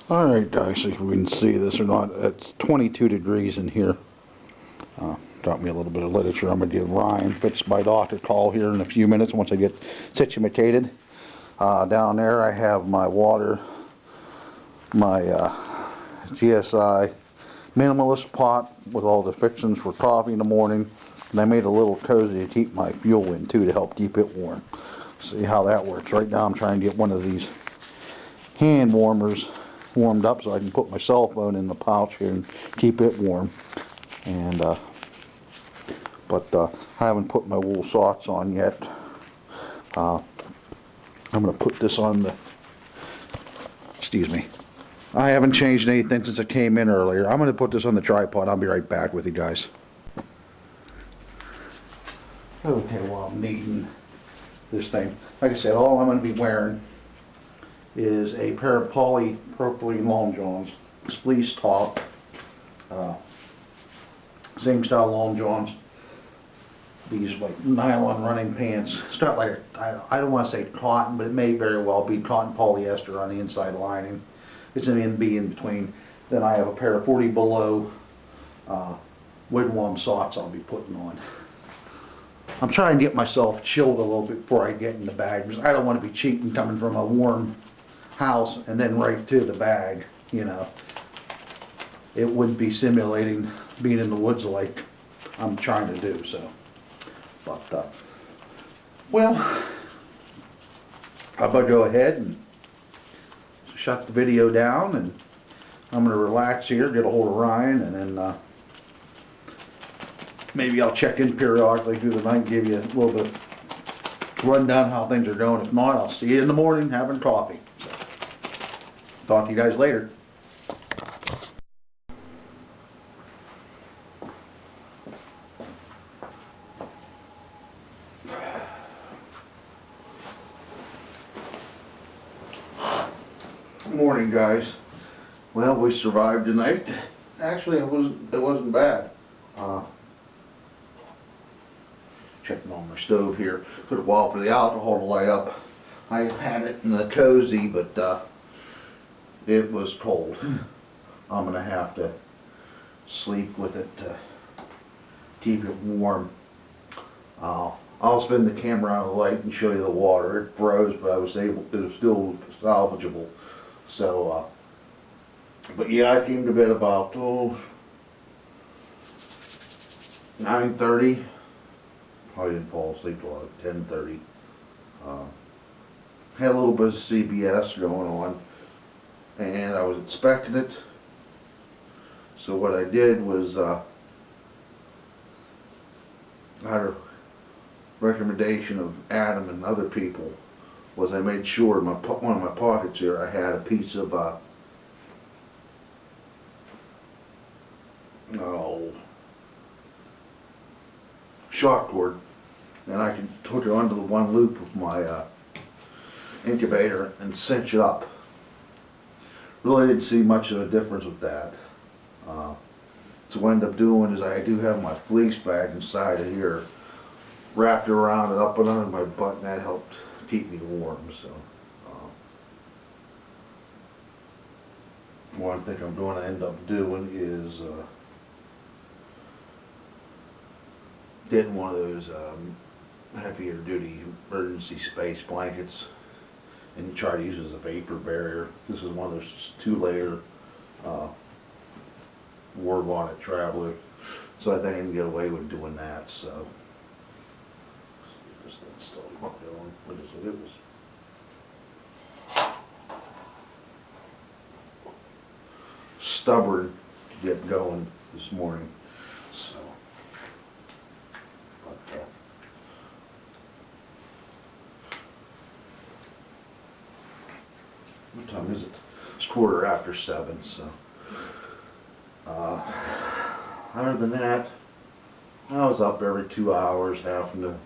Alright guys, see if we can see this or not. It's 22 degrees in here. Got me a little bit of literature. I'm going to give Ryan Fitz my doctor call here in a few minutes once I get situated. Down there I have my water, my GSI minimalist pot with all the fixings for coffee in the morning. And I made a little cozy to keep my fuel in too to help keep it warm. See how that works. Right now I'm trying to get one of these hand warmers warmed up so I can put my cell phone in the pouch here and keep it warm. And but I haven't put my wool socks on yet. I'm going to put this on the, excuse me, I haven't changed anything since I came in earlier. I'm going to put this on the tripod. I'll be right back with you guys. Okay, well, I'm needing this thing. Like I said, all I'm going to be wearing is a pair of polypropylene long johns, fleece top, same style long johns. These like nylon running pants. It's not like I don't want to say cotton, but it may very well be cotton polyester on the inside lining. It's an be in between. Then I have a pair of 40 below wigwam socks I'll be putting on. I'm trying to get myself chilled a little bit before I get in the bag because I don't want to be cheating coming from a warm house and then right to the bag, you know. It would be simulating being in the woods like I'm trying to do, so. But, well, how about go ahead and shut the video down, and I'm going to relax here, get a hold of Ryan, and then maybe I'll check in periodically through the night, give you a little bit of rundown how things are going. If not, I'll see you in the morning having coffee. So, talk to you guys later. Morning, guys. Well, we survived tonight. Actually, it wasn't bad. Checking on my stove here. Took a while for the alcohol to light up. I had it in the cozy, but it was cold. I'm gonna have to sleep with it to keep it warm. I'll spin the camera on the light and show you the water. It froze, but it was still salvageable. So, but yeah, I came to bed about 9:30. Probably didn't fall asleep till like 10:30. Had a little bit of CBS going on, and I was expecting it. So what I did was I had a recommendation of Adam and other people. Was I made sure in one of my pockets here I had a piece of shock cord, and I can hook it onto the one loop of my incubator and cinch it up. Really didn't see much of a difference with that. So what I end up doing is I do have my fleece bag inside of here wrapped around and up and under my butt, and that helped keep me warm. So one thing I'm going to end up doing is getting one of those heavier duty emergency space blankets and try to use it as a vapor barrier. This is one of those 2-layer War Bonnet Traveler, so I think I can get away with doing that. So this thing's still going. What is it? It was stubborn to get going this morning. So, but, what time is it? It's 7:15. So, other than that, I was up every 2 hours having to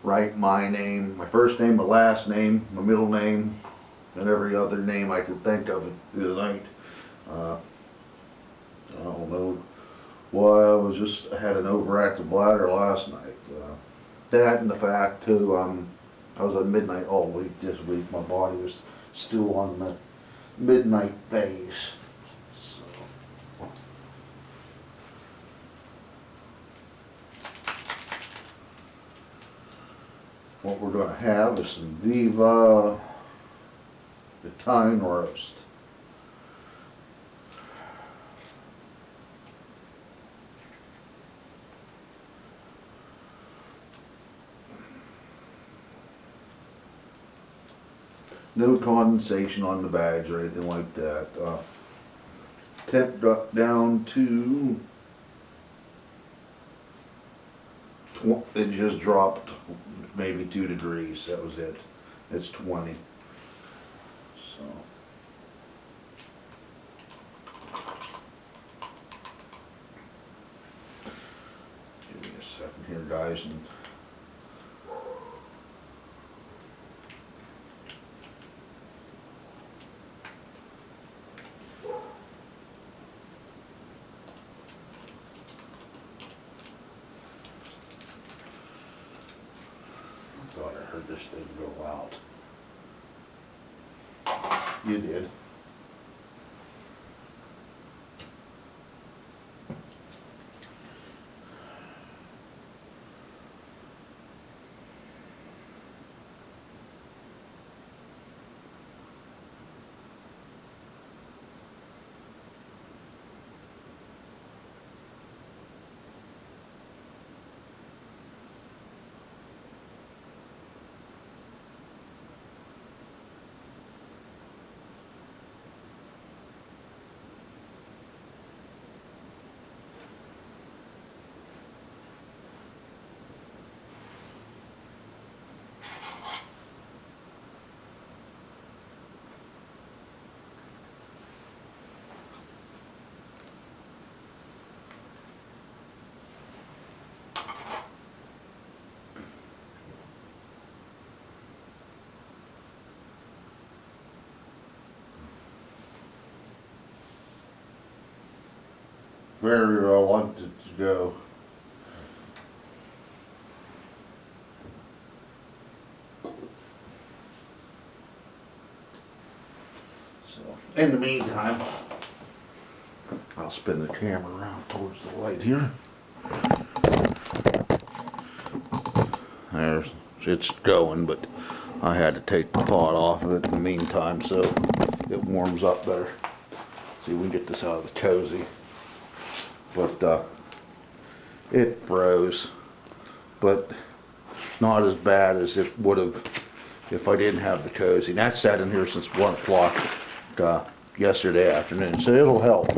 write my name, my first name, my last name, my middle name, and every other name I could think of through the night. I don't know why, I had an overactive bladder last night. That and the fact too, I was at midnight all week this week. My body was still on the midnight phase. So. What we're going to have is some Viva Italian roast. No condensation on the bags or anything like that. Temp dropped down to, it just dropped maybe 2 degrees. That was it. It's 20. So. Give me a second here, guys. And I thought I heard this thing go out. You did. Very reluctant to go. So, in the meantime, I'll spin the camera around towards the light here. There's, it's going, but I had to take the pot off of it in the meantime so it warms up better. See, we can get this out of the cozy. But it froze, but not as bad as it would have if I didn't have the cozy. And that sat in here since 1 o'clock yesterday afternoon, so it'll help,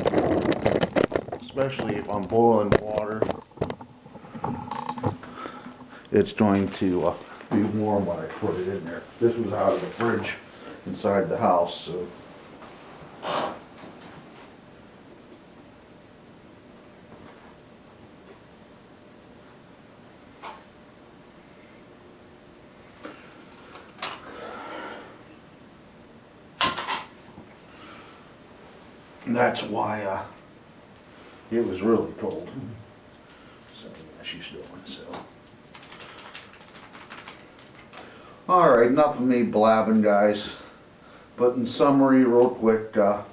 especially if I'm boiling water. It's going to be warm when I put it in there. This was out of the fridge inside the house, so. That's why it was really cold. So yeah, she's doing so. Alright, enough of me blabbing, guys. But in summary, real quick, I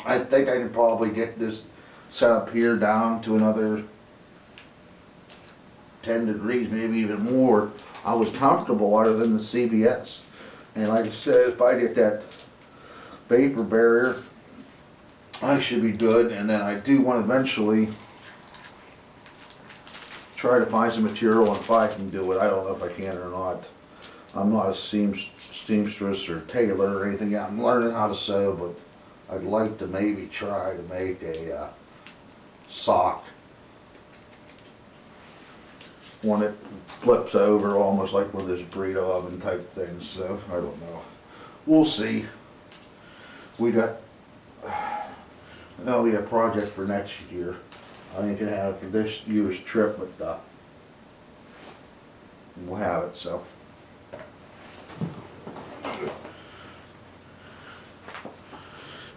think I can probably get this setup here down to another 10 degrees, maybe even more. I was comfortable other than the CBS. And like I said, if I get that vapor barrier, I should be good. And then I do want to eventually try to find some material, and if I can do it. I don't know if I can or not. I'm not a seamstress or tailor or anything. I'm learning how to sew, but I'd like to maybe try to make a sock. One that flips over almost like one of those burrito oven type things. So I don't know. We'll see. We got, that'll be a project for next year. I ain't gonna have it for this year's trip, but we'll have it, so.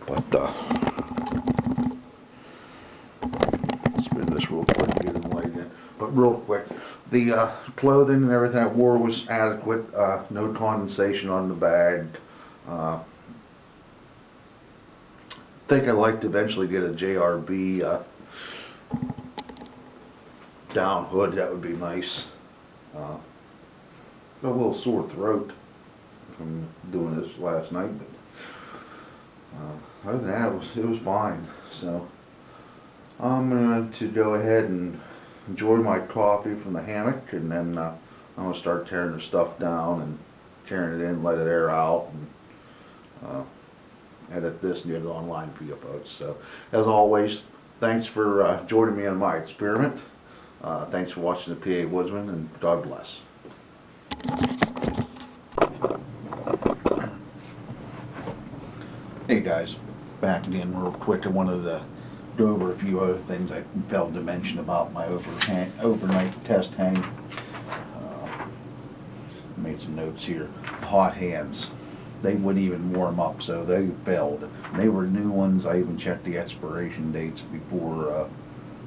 But spin this real quick, get them light in. But real quick, the clothing and everything I wore was adequate. No condensation on the bag. think I'd like to eventually get a JRB down hood. That would be nice. Got a little sore throat from doing this last night, but other than that, it was fine. So I'm going to go ahead and enjoy my coffee from the hammock, and then I'm going to start tearing the stuff down and tearing it in, let it air out, and edit this and get it online for you folks. So as always, thanks for joining me on my experiment. Thanks for watching the Pawoodsman, and God bless. Hey guys, back again real quick. I wanted to go over a few other things I failed to mention about my overnight test hang. Made some notes here. Hot hands. They wouldn't even warm up, so they failed. They were new ones. I even checked the expiration dates before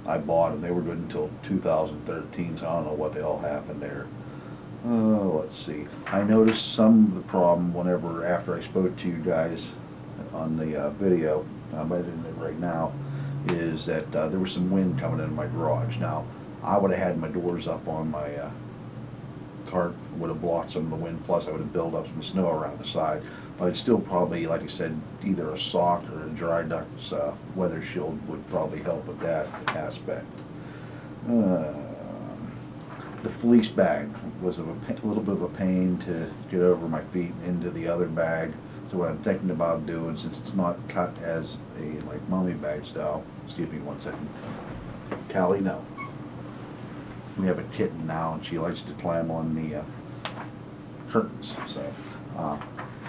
I bought them. They were good until 2013, so I don't know what the hell happened there. Let's see. I noticed some of the problem after I spoke to you guys on the video, I'm editing it right now, is that there was some wind coming in my garage. Now, I would have had my doors up on my cart, would have blocked some of the wind, plus I would have built up some snow around the side. But I'd still probably, like I said, either a sock or a dry ducks weather shield would probably help with that aspect. The fleece bag was a little bit of a pain to get over my feet into the other bag. So what I'm thinking about doing, since it's not cut as a like mummy bag style, excuse me 1 second. Callie, no. We have a kitten now, and she likes to climb on the curtains. So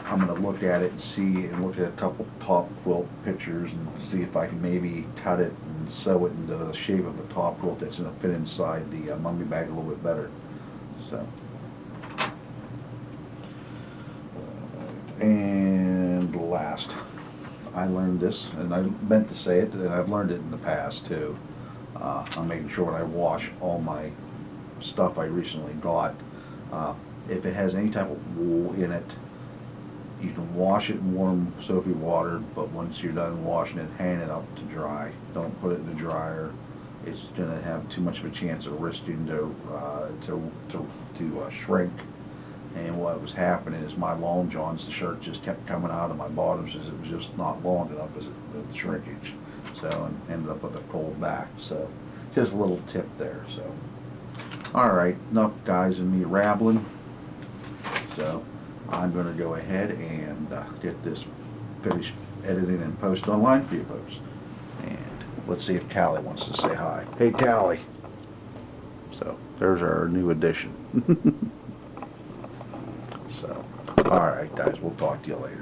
I'm going to look at it and look at a couple top quilt pictures and see if I can maybe cut it and sew it into the shape of a top quilt that's going to fit inside the mummy bag a little bit better. So. And last, I learned this, and I meant to say it, and I've learned it in the past too. I'm making sure when I wash all my stuff I recently got, if it has any type of wool in it, you can wash it in warm soapy water, but once you're done washing it, hang it up to dry. Don't put it in the dryer. It's going to have too much of a chance of risking to shrink. And what was happening is my long johns, the shirt just kept coming out of my bottoms as it was just not long enough with shrinkage. So, and ended up with a cold back. So, just a little tip there. So, alright, enough guys and me rambling. So, I'm going to go ahead and get this finished editing and post online for you folks. And let's see if Callie wants to say hi. Hey Callie. So, there's our new addition. So, alright guys, we'll talk to you later.